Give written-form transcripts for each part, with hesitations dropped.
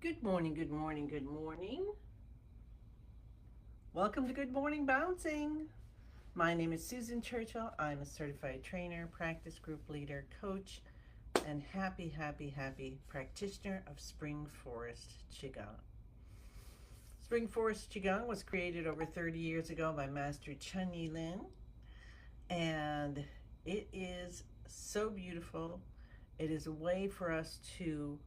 Good morning, good morning, good morning. Welcome to Good Morning Bouncing. My name is Susan Churchill. I'm a certified trainer, practice group leader, coach, and happy practitioner of Spring Forest Qigong. Spring Forest Qigong was created over 30 years ago by Master Chen Yilin, and it is so beautiful. It is a way for us to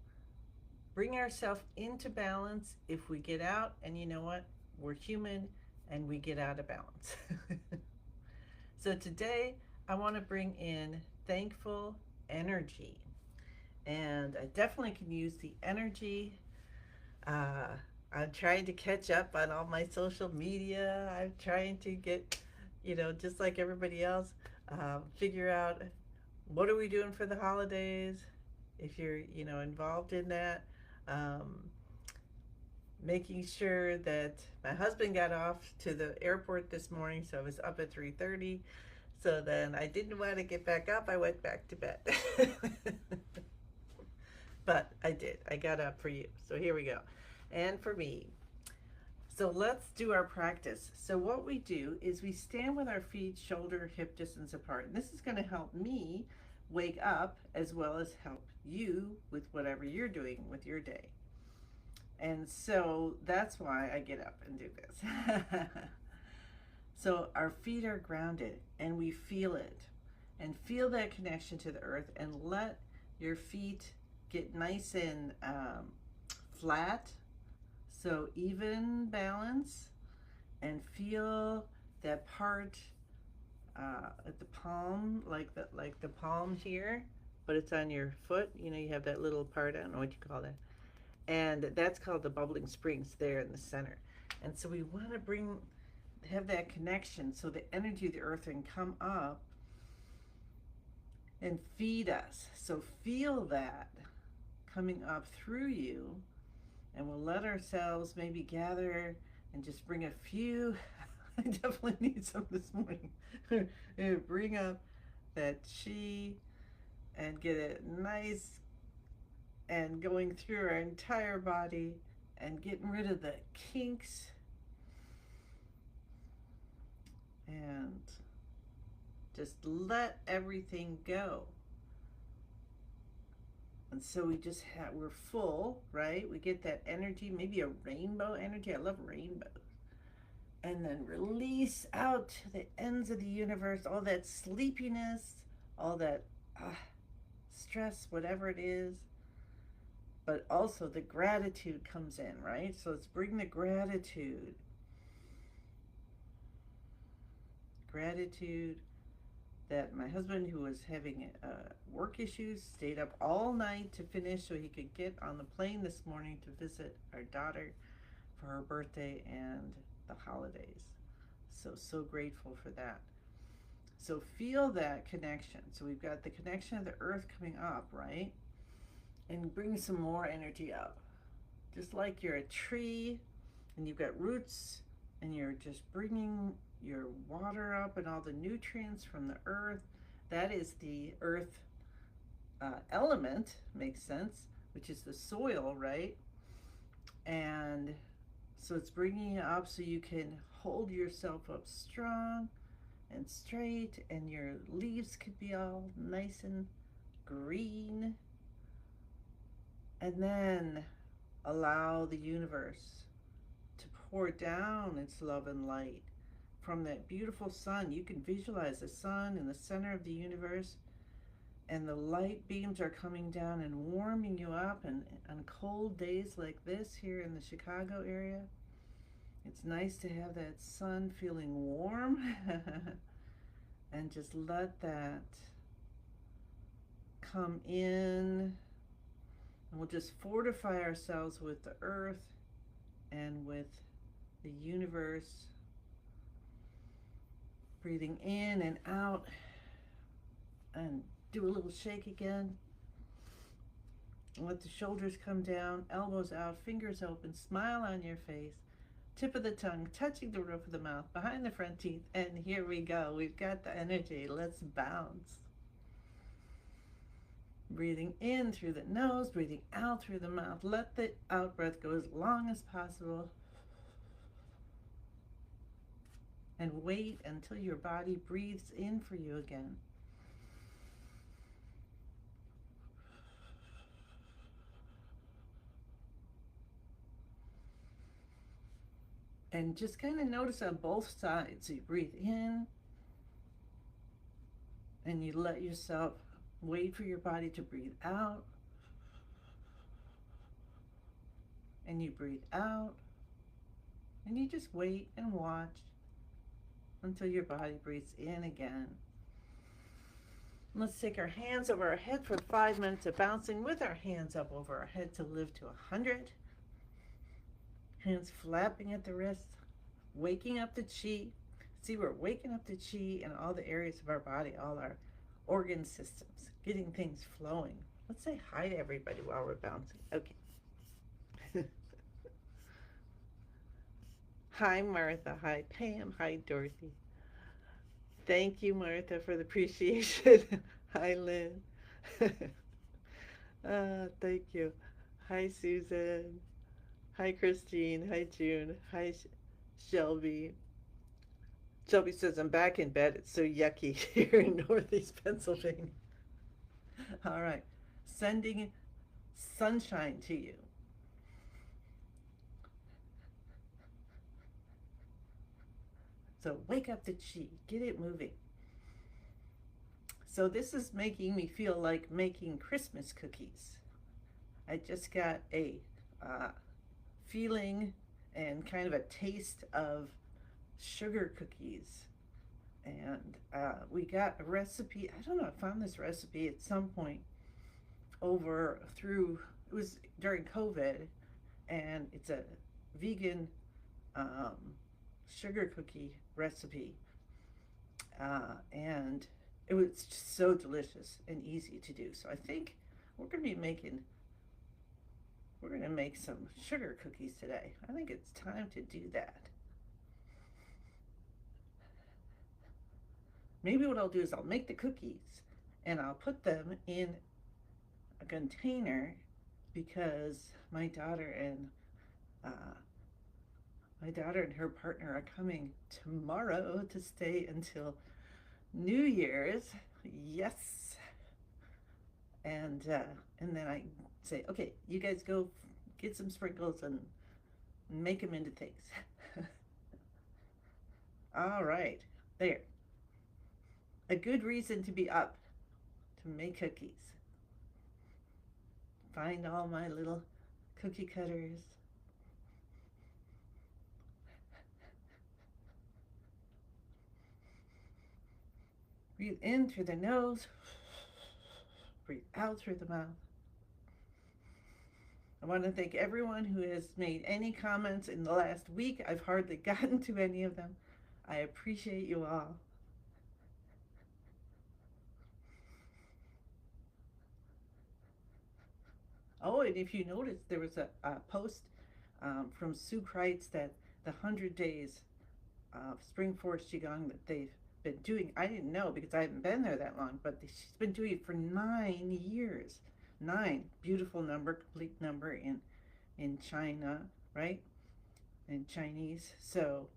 bring ourselves into balance if we get out, and you know what? We're human and we get out of balance. So today I want to bring in thankful energy, and I definitely can use the energy. Uh, I'm trying to catch up on all my social media. I'm trying to get, just like everybody else, figure out what are we doing for the holidays. If you're, involved in that, um, making sure that my husband got off to the airport this morning, so I was up at 3:30. So then I didn't want to get back up. I went back to bed. But I did. I got up for you. So here we go. And for me. So let's do our practice. So what we do is we stand with our feet shoulder hip distance apart. And this is going to help me wake up as well as help you with whatever you're doing with your day. And so that's why I get up and do this. So our feet are grounded and we feel it, and feel that connection to the earth, and let your feet get nice and flat, so even balance, and feel that part at the palm, like the palm here, but it's on your foot. You have that little part, I don't know what you call that, and that's called the bubbling springs there in the center. And so we want to have that connection, so the energy of the earth can come up and feed us. So feel that coming up through you, and we'll let ourselves maybe gather and just bring a few. I definitely need some this morning. Bring up that chi and get it nice and going through our entire body and getting rid of the kinks and just let everything go. And so we're full, right? We get that energy, maybe a rainbow energy. I love rainbows. And then release out to the ends of the universe all that sleepiness, all that stress, whatever it is. But also the gratitude comes in, right? So let's bring the gratitude. Gratitude that my husband, who was having work issues, stayed up all night to finish so he could get on the plane this morning to visit our daughter for her birthday and the holidays. So grateful for that. So feel that connection. So we've got the connection of the earth coming up, right? And bring some more energy up. Just like you're a tree and you've got roots, and you're just bringing your water up and all the nutrients from the earth. That is the earth element, makes sense, which is the soil, right? And so it's bringing you up so you can hold yourself up strong and straight, and your leaves could be all nice and green. And then allow the universe to pour down its love and light from that beautiful sun. You can visualize the sun in the center of the universe, and the light beams are coming down and warming you up. And on cold days like this here in the Chicago area, it's nice to have that sun feeling warm. And just let that come in, and we'll just fortify ourselves with the earth and with the universe. Breathing in and out, and do a little shake again. And let the shoulders come down, elbows out, fingers open, smile on your face, tip of the tongue touching the roof of the mouth, behind the front teeth, and here we go. We've got the energy. Let's bounce. Breathing in through the nose, breathing out through the mouth. Let the out breath go as long as possible. And wait until your body breathes in for you again. And just kind of notice on both sides. You breathe in and you let yourself wait for your body to breathe out. And you breathe out. And you just wait and watch until your body breathes in again. Let's take our hands over our head for 5 minutes of bouncing with our hands up over our head to live to 100. Hands flapping at the wrists, waking up the chi. See, we're waking up the chi in all the areas of our body, all our organ systems, getting things flowing. Let's say hi to everybody while we're bouncing. Okay. Hi, Martha. Hi, Pam. Hi, Dorothy. Thank you, Martha, for the appreciation. Hi, Lynn. Thank you. Hi, Susan. Hi, Christine. Hi, June. Hi, Shelby. Shelby says, I'm back in bed. It's so yucky here in Northeast Pennsylvania. All right. Sending sunshine to you. So wake up the chi. Get it moving. So this is making me feel like making Christmas cookies. I just got a feeling and kind of a taste of sugar cookies. And we got a recipe. I don't know, I found this recipe at some point it was during COVID, and it's a vegan um, sugar cookie recipe. And it was just so delicious and easy to do. So I think we're going to be making we're going to make some sugar cookies today. I think it's time to do that. Maybe what I'll do is I'll make the cookies and I'll put them in a container because uh, my daughter and her partner are coming tomorrow to stay until New Year's. Yes. And then I say, okay, you guys go get some sprinkles and make them into things. All right, there. A good reason to be up to make cookies. Find all my little cookie cutters. Breathe in through the nose. Breathe out through the mouth. I want to thank everyone who has made any comments in the last week. I've hardly gotten to any of them. I appreciate you all. Oh, and if you noticed, there was a post from Sue Kreitz that the 100 days of Spring Forest Qigong that they've been doing, I didn't know because I haven't been there that long, but she's been doing it for 9 years. 9, beautiful number, complete number in China, right? In Chinese. So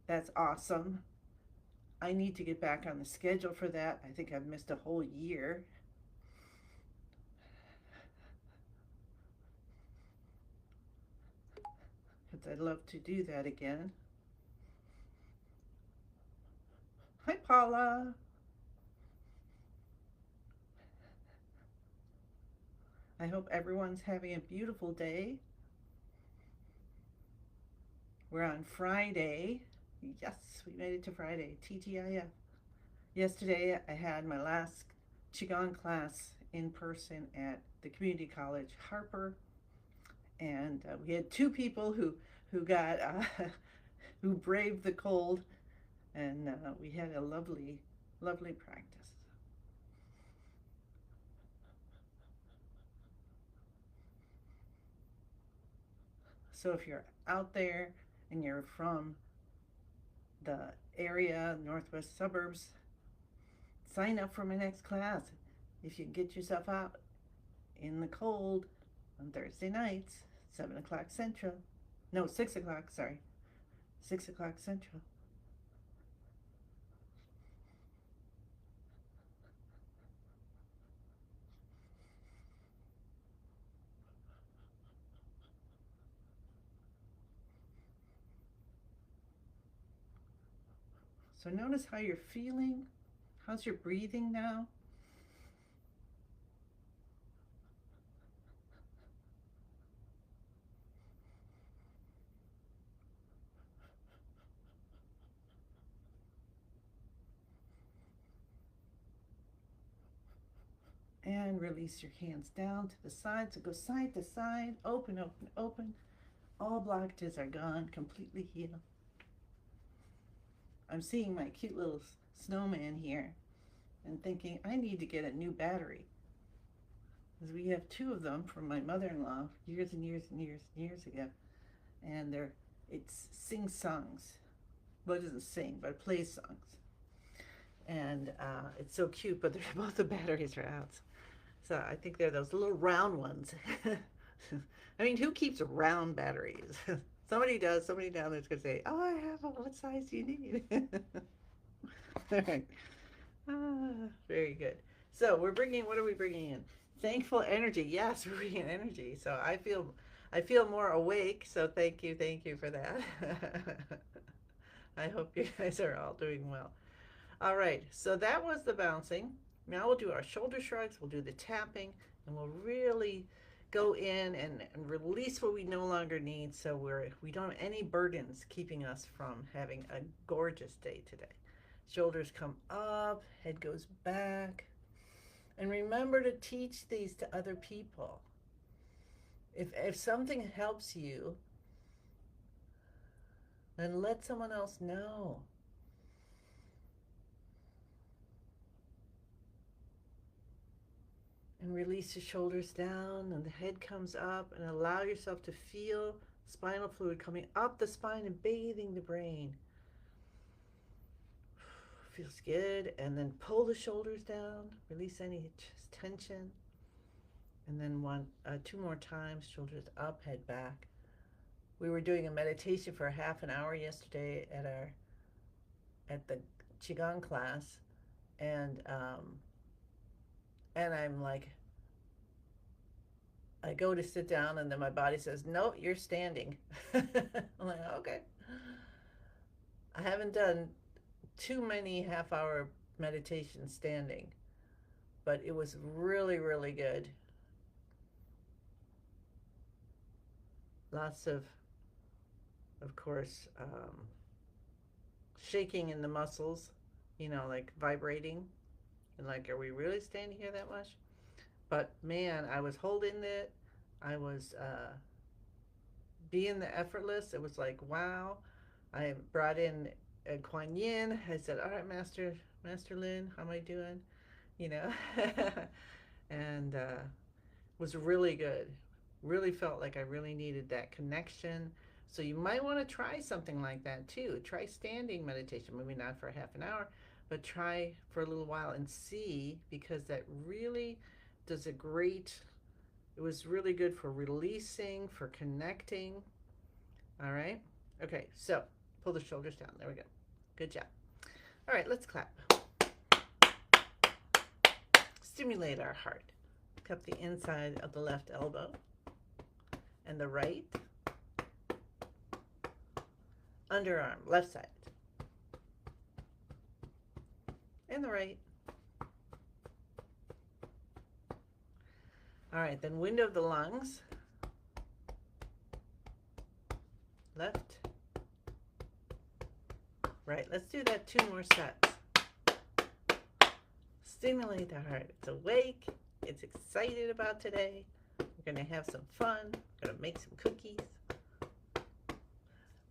that's awesome. I need to get back on the schedule for that. I think I've missed a whole year. Because I'd love to do that again. Hi, Paula. I hope everyone's having a beautiful day. We're on Friday. Yes, we made it to Friday. TTIF. Yesterday, I had my last Qigong class in person at the community college, Harper, and we had 2 people who got who braved the cold, and we had a lovely, lovely practice. So if you're out there and you're from the area, northwest suburbs, sign up for my next class. if you get yourself out in the cold on Thursday nights, 7 o'clock Central. No, 6 o'clock, sorry. 6 o'clock Central. So notice how you're feeling. How's your breathing now? And release your hands down to the side. So go side to side, open, open, open. All blockages are gone, completely healed. I'm seeing my cute little snowman here and thinking I need to get a new battery. Because we have two of them from my mother-in-law years and years and years and years ago. And it sings songs. Well, it doesn't sing, but it plays songs. And it's so cute, but both the batteries are out. So I think they're those little round ones. I mean, who keeps round batteries? Somebody does. Somebody down there's going to say, oh, I have one. What size do you need? All right. Very good. So what are we bringing in? Thankful energy. Yes, we're bringing energy. So I feel more awake. So thank you for that. I hope you guys are all doing well. All right. So that was the bouncing. Now we'll do our shoulder shrugs. We'll do the tapping, and we'll really go in and release what we no longer need, so we don't have any burdens keeping us from having a gorgeous day today. Shoulders come up, head goes back. And remember to teach these to other people. If something helps you, then let someone else know. And release the shoulders down and the head comes up, and allow yourself to feel spinal fluid coming up the spine and bathing the brain. Feels good. And then pull the shoulders down, release any tension. And then two more times, shoulders up, head back. We were doing a meditation for a half an hour yesterday at the Qigong class, and I'm like, I go to sit down, and then my body says, no, you're standing. I'm like, okay. I haven't done too many half-hour meditations standing, but it was really, really good. Lots of course, shaking in the muscles, like vibrating. And like, are we really standing here that much? But man, I was holding it. I was being the effortless. It was like, wow. I brought in Kuan Yin. I said, all right, Master Lin, how am I doing? And was really good. Really felt like I really needed that connection. So you might want to try something like that too. Try standing meditation, maybe not for half an hour, but try for a little while and see, because that really does it was really good for releasing, for connecting. All right. Okay. So pull the shoulders down. There we go. Good job. All right. Let's clap. Stimulate our heart. Cup the inside of the left elbow and the right. Underarm, left side. And the right. All right, then window of the lungs. Left. Right, let's do that 2 more sets. Stimulate the heart. It's awake. It's excited about today. We're going to have some fun. We're going to make some cookies.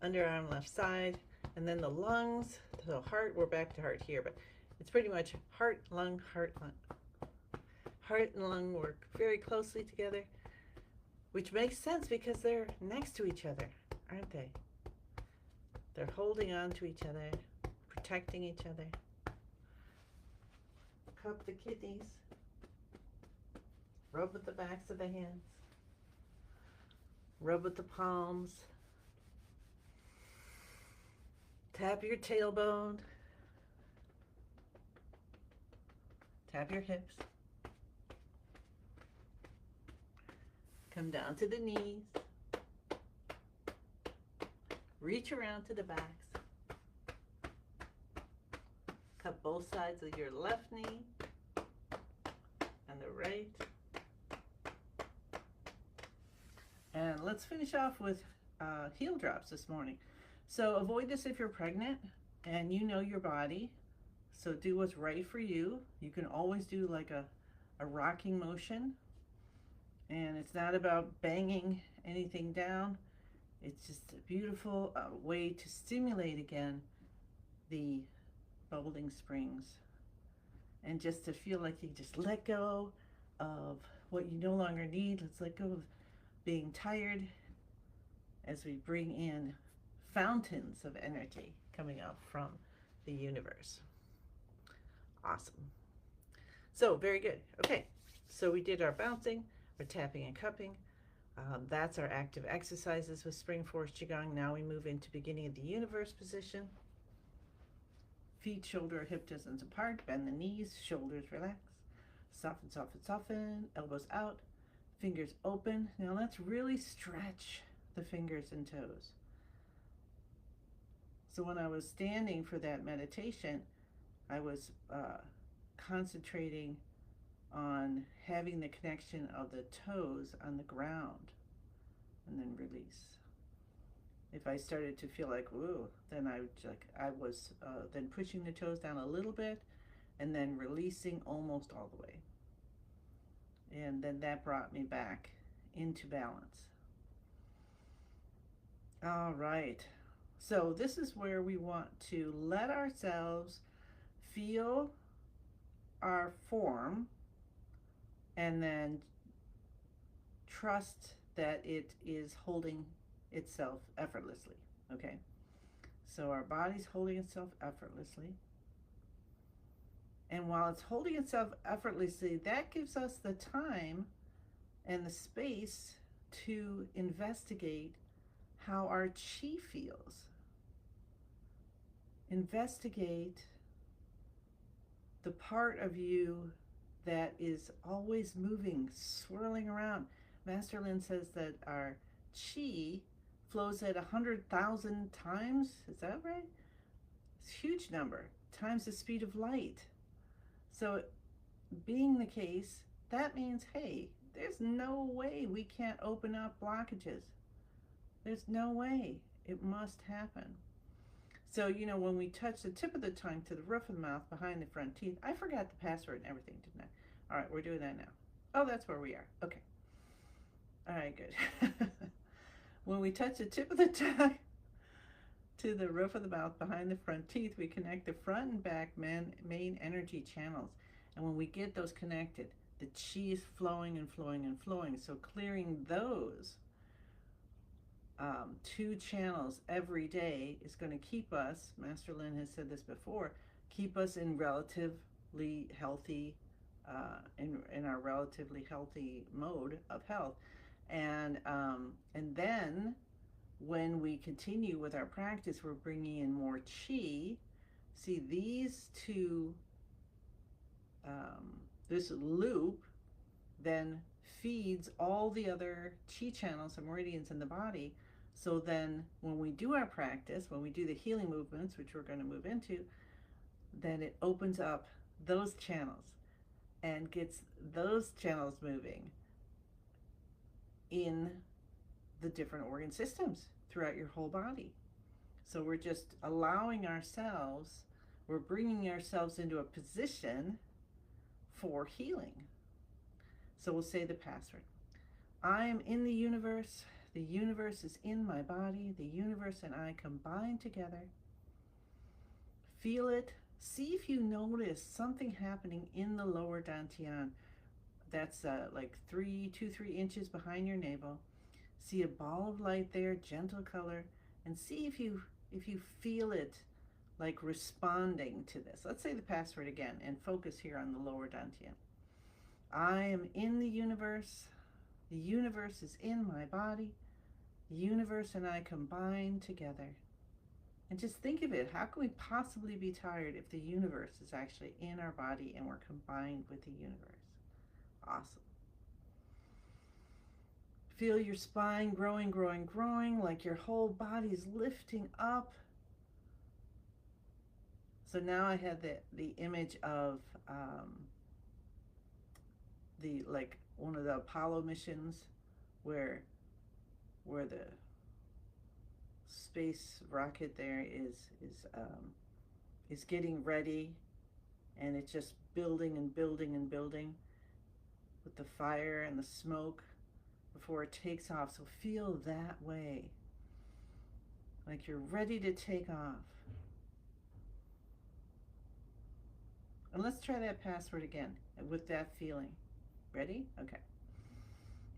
Underarm, left side. And then the lungs. So heart, we're back to heart here, but it's pretty much heart, lung, heart, lung. Heart and lung work very closely together, which makes sense because they're next to each other, aren't they? They're holding on to each other, protecting each other. Cup the kidneys. Rub with the backs of the hands. Rub with the palms. Tap your tailbone. Tap your hips. Come down to the knees. Reach around to the backs. Cup both sides of your left knee and the right. And let's finish off with heel drops this morning. So avoid this if you're pregnant and you know your body. So do what's right for you. You can always do like a rocking motion. And it's not about banging anything down. It's just a beautiful way to stimulate again the bubbling springs. And just to feel like you just let go of what you no longer need. Let's let go of being tired as we bring in fountains of energy coming up from the universe. Awesome. So very good. Okay, so we did our bouncing, our tapping and cupping. That's our active exercises with Spring Force Qigong. Now we move into beginning of the universe position. Feet, shoulder, hip distance apart. Bend the knees, shoulders relax. Soften, soften, soften. Elbows out, fingers open. Now let's really stretch the fingers and toes. So when I was standing for that meditation, I was concentrating on having the connection of the toes on the ground and then release. If I started to feel like, whoa, then I was then pushing the toes down a little bit and then releasing almost all the way. And then that brought me back into balance. All right. So this is where we want to let ourselves feel our form and then trust that it is holding itself effortlessly. Okay, so our body's holding itself effortlessly, and while it's holding itself effortlessly, that gives us the time and the space to investigate how our chi feels. Investigate the part of you that is always moving, swirling around. Master Lin says that our chi flows at 100,000 times, is that right? It's a huge number, times the speed of light. So being the case, that means, hey, there's no way we can't open up blockages. There's no way. It must happen. So, you know, when we touch the tip of the tongue to the roof of the mouth behind the front teeth, I forgot the password and everything, didn't I? All right, we're doing that now. Oh, that's where we are. Okay. All right, good. When we touch the tip of the tongue to the roof of the mouth behind the front teeth, we connect the front and back main energy channels. And when we get those connected, the chi is flowing and flowing and flowing. So clearing those two channels every day is going to keep us, Master Lin has said this before, keep us in relatively healthy, in our relatively healthy mode of health. And then when we continue with our practice, we're bringing in more chi. See, these two, this loop then feeds all the other chi channels and meridians in the body. So then when we do our practice, when we do the healing movements, which we're going to move into, then it opens up those channels and gets those channels moving in the different organ systems throughout your whole body. So we're just allowing ourselves, we're bringing ourselves into a position for healing. So we'll say the password. I am in the universe. The universe is in my body. The universe and I combine together. Feel it. See if you notice something happening in the lower dantian. That's like 3 inches behind your navel. See a ball of light there, gentle color, and see if you feel it like responding to this. Let's say the password again and focus here on the lower dantian. I am in the universe. The universe is in my body. The universe and I combine together. And just think of it. How can we possibly be tired if the universe is actually in our body and we're combined with the universe? Awesome. Feel your spine growing, growing, growing, like your whole body is lifting up. So now I had the image of the like one of the Apollo missions where the space rocket there is getting ready, and it's just building and building and building with the fire and the smoke before it takes off. So feel that way, like you're ready to take off. And let's try that password again with that feeling. Ready? Okay.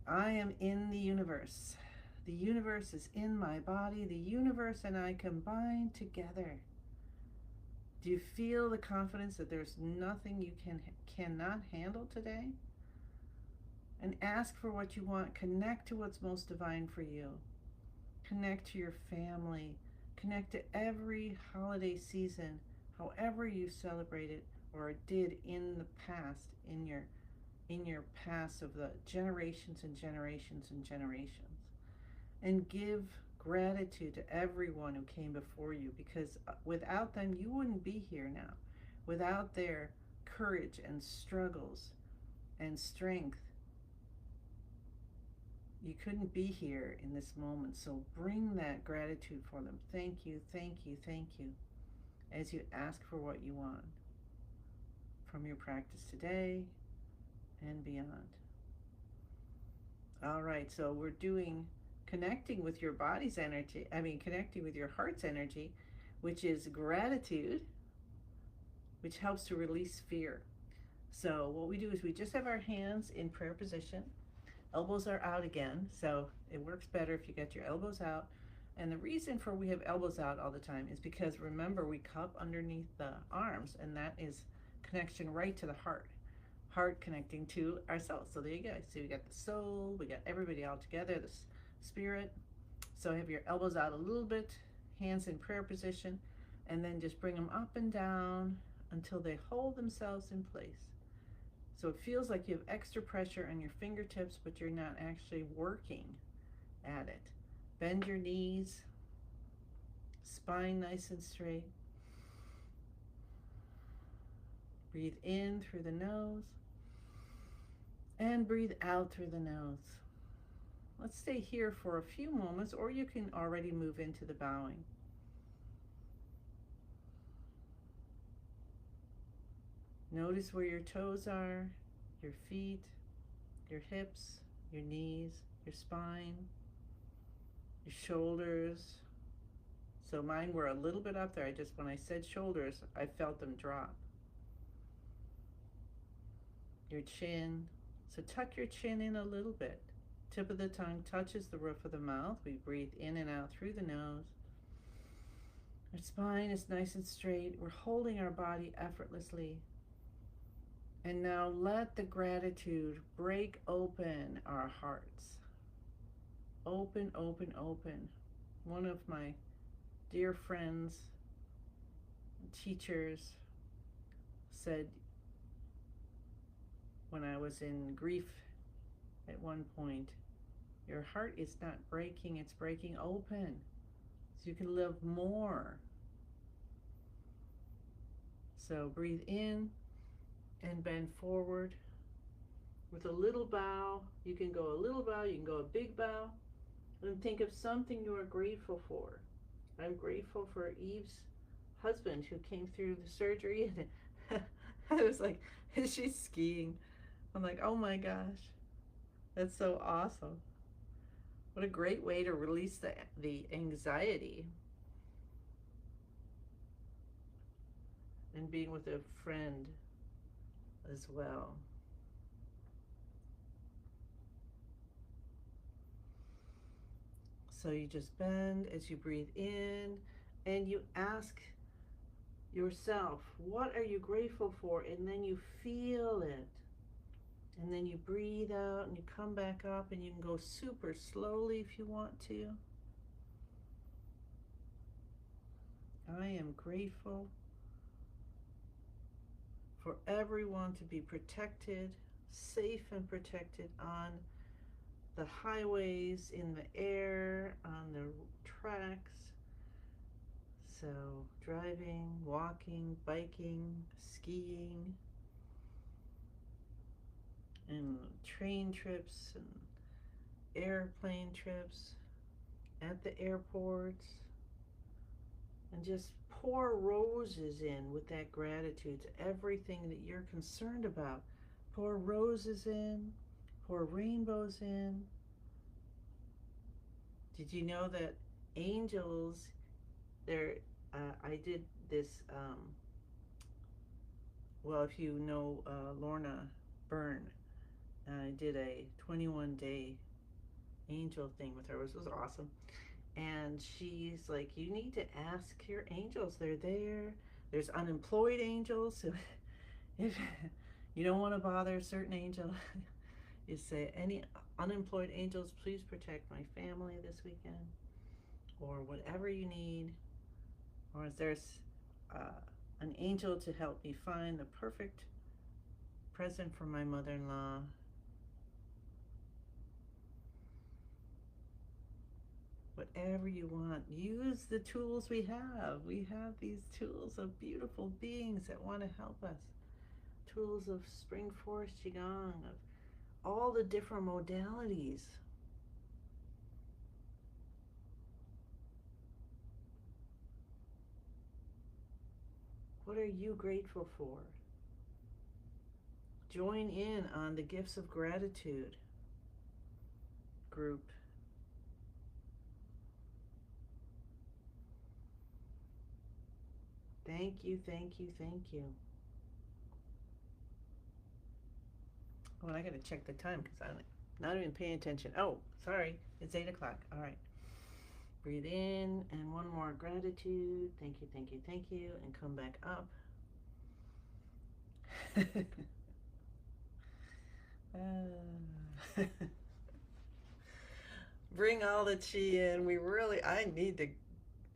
I am in the universe. The universe is in my body. The universe and I combine together. Do you feel the confidence that there's nothing you cannot handle today? And ask for what you want. Connect to what's most divine for you. Connect to your family. Connect to every holiday season, however you celebrate it or did in the past, in your past of the generations and generations and generations. And give gratitude to everyone who came before you, because without them you wouldn't be here now. Without their courage and struggles and strength, you couldn't be here in this moment. So bring that gratitude for them. Thank you, thank you, thank you, as you ask for what you want from your practice today and beyond. All right, so we're doing connecting with your body's energy, connecting with your heart's energy, which is gratitude, which helps to release fear. So what we do is we just have our hands in prayer position. Elbows are out again, so it works better if you get your elbows out. And the reason for we have elbows out all the time is because, remember, we cup underneath the arms, and that is connection right to the heart. Heart connecting to ourselves. So there you go. So we got the soul, we got everybody all together, the spirit. So have your elbows out a little bit, hands in prayer position, and then just bring them up and down until they hold themselves in place. So it feels like you have extra pressure on your fingertips, but you're not actually working at it. Bend your knees, spine nice and straight. Breathe in through the nose and breathe out through the nose. Let's stay here for a few moments, or you can already move into the bowing. Notice where your toes are, your feet, your hips, your knees, your spine, your shoulders. So mine were a little bit up there. When I said shoulders, I felt them drop. Your chin. So tuck your chin in a little bit. Tip of the tongue touches the roof of the mouth. We breathe in and out through the nose. Our spine is nice and straight. We're holding our body effortlessly. And now let the gratitude break open our hearts. Open, open, open. One of my dear friends, teachers, said when I was in grief at one point, your heart is not breaking, it's breaking open so you can live more. So breathe in and bend forward with a little bow. You can go a little bow, you can go a big bow, and think of something you are grateful for. I'm grateful for Eve's husband who came through the surgery, and I was like, is she skiing? I'm like, oh my gosh, that's so awesome. What a great way to release the anxiety. And being with a friend as well. So you just bend as you breathe in, and you ask yourself, what are you grateful for? And then you feel it. And then you breathe out and you come back up, and you can go super slowly if you want to. I am grateful for everyone to be protected, safe and protected on the highways, in the air, on the tracks. So driving, walking, biking, skiing, and train trips and airplane trips, at the airports, and just pour roses in with that gratitude to everything that you're concerned about. Pour roses in, pour rainbows in. Did you know that angels, they're, I did this, well, if you know Lorna Byrne, I did a 21-day angel thing with her. It was awesome. And she's like, you need to ask your angels. They're there. There's unemployed angels. So if you don't want to bother a certain angel, you say, any unemployed angels, please protect my family this weekend, or whatever you need. Or is there an angel to help me find the perfect present for my mother-in-law? Whatever you want, use the tools we have. We have these tools of beautiful beings that want to help us. Tools of Spring Forest Qigong, of all the different modalities. What are you grateful for? Join in on the Gifts of Gratitude group. Thank you, thank you, thank you. Oh, and I gotta check the time because I'm not even paying attention. Oh, sorry, it's 8 o'clock. All right. Breathe in, and one more gratitude. Thank you, thank you, thank you, and come back up. Bring all the chi in. I need to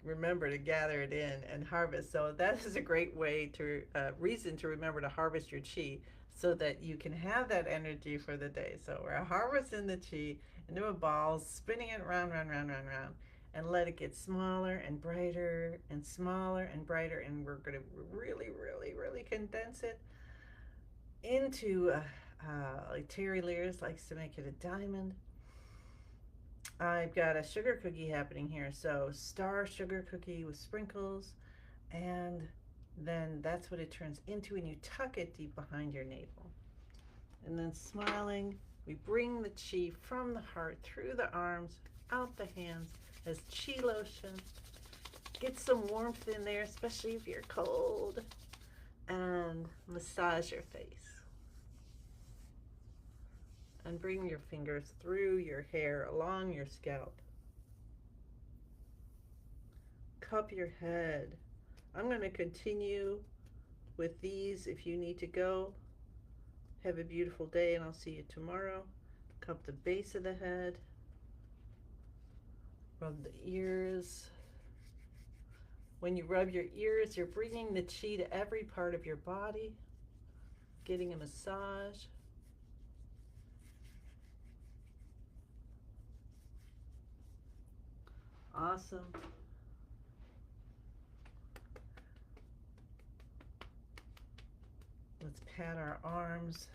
remember to gather it in and harvest. So that is a great way to, reason to remember to harvest your chi, so that you can have that energy for the day. So we're harvesting the chi into a ball, spinning it round, round, round, round, round, and let it get smaller and brighter and smaller and brighter. And we're going to really, really, really condense it into, like Terry Lears likes to make it, a diamond. I've got a sugar cookie happening here. So star sugar cookie with sprinkles, and then that's what it turns into, and you tuck it deep behind your navel. And then smiling, we bring the chi from the heart through the arms, out the hands as chi lotion. Get some warmth in there, especially if you're cold, and massage your face. And bring your fingers through your hair, along your scalp. Cup your head. I'm going to continue with these if you need to go. Have a beautiful day, and I'll see you tomorrow. Cup the base of the head. Rub the ears. When you rub your ears, you're bringing the chi to every part of your body, getting a massage. Awesome. Let's pat our arms.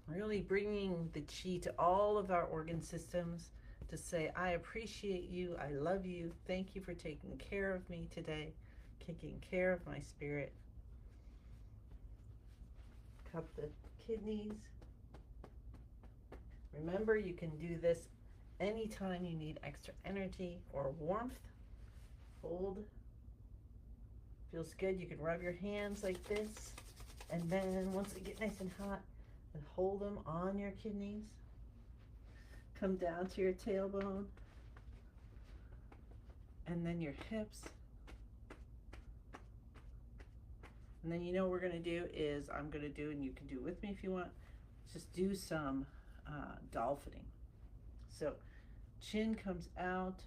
Really bringing the chi to all of our organ systems to say, I appreciate you, I love you, thank you for taking care of me today, taking care of my spirit. Cup the kidneys. Remember, you can do this anytime you need extra energy or warmth. Hold. Feels good. You can rub your hands like this, and then once they get nice and hot, and hold them on your kidneys. Come down to your tailbone, and then your hips. And then you know what we're going to do is I'm going to do, and you can do with me if you want, just do some dolphining. So chin comes out,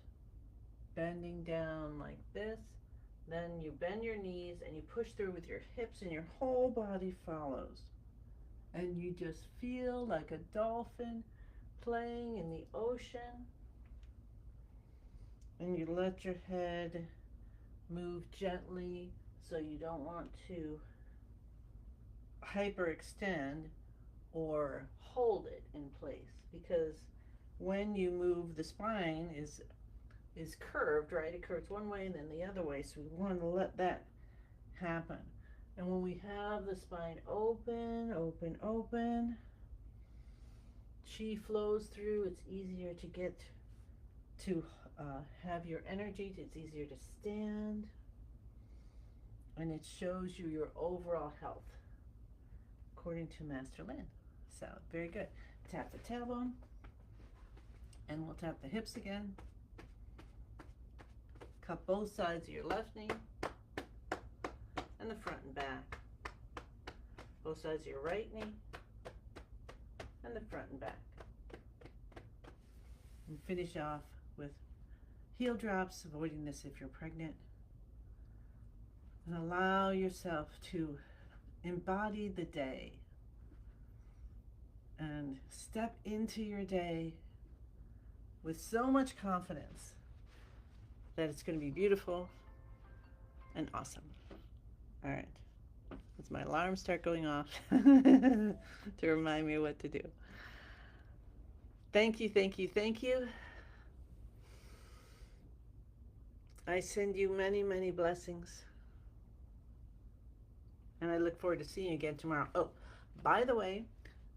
bending down like this. Then you bend your knees and you push through with your hips and your whole body follows. And you just feel like a dolphin playing in the ocean. And you let your head move gently so you don't want to hyperextend or hold it in place, because when you move, the spine is curved, right? It curves one way and then the other way, so we want to let that happen. And when we have the spine open, open, open, chi flows through. It's easier to get to have your energy. It's easier to stand, and it shows you your overall health, according to Master Lin. So very good. Tap the tailbone, and we'll tap the hips again. Cup both sides of your left knee and the front and back. Both sides of your right knee and the front and back. And finish off with heel drops, avoiding this if you're pregnant. And allow yourself to embody the day and step into your day with so much confidence that it's going to be beautiful and awesome. All right. Let's my alarm start going off to remind me what to do. Thank you, thank you, thank you. I send you many, many blessings. And I look forward to seeing you again tomorrow. Oh, by the way,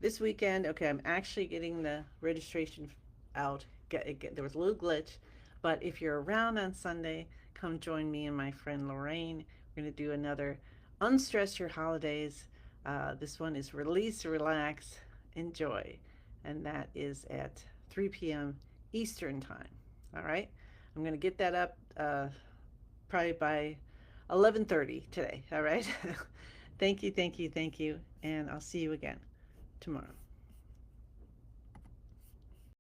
this weekend, okay, I'm actually getting the registration out. There was a little glitch, but if you're around on Sunday, come join me and my friend Lorraine. We're going to do another Unstress Your Holidays. This one is Release, Relax, Enjoy. And that is at 3 p.m. Eastern Time. All right? I'm going to get that up probably by 11:30 today. All right? Thank you, thank you, thank you. And I'll see you again tomorrow.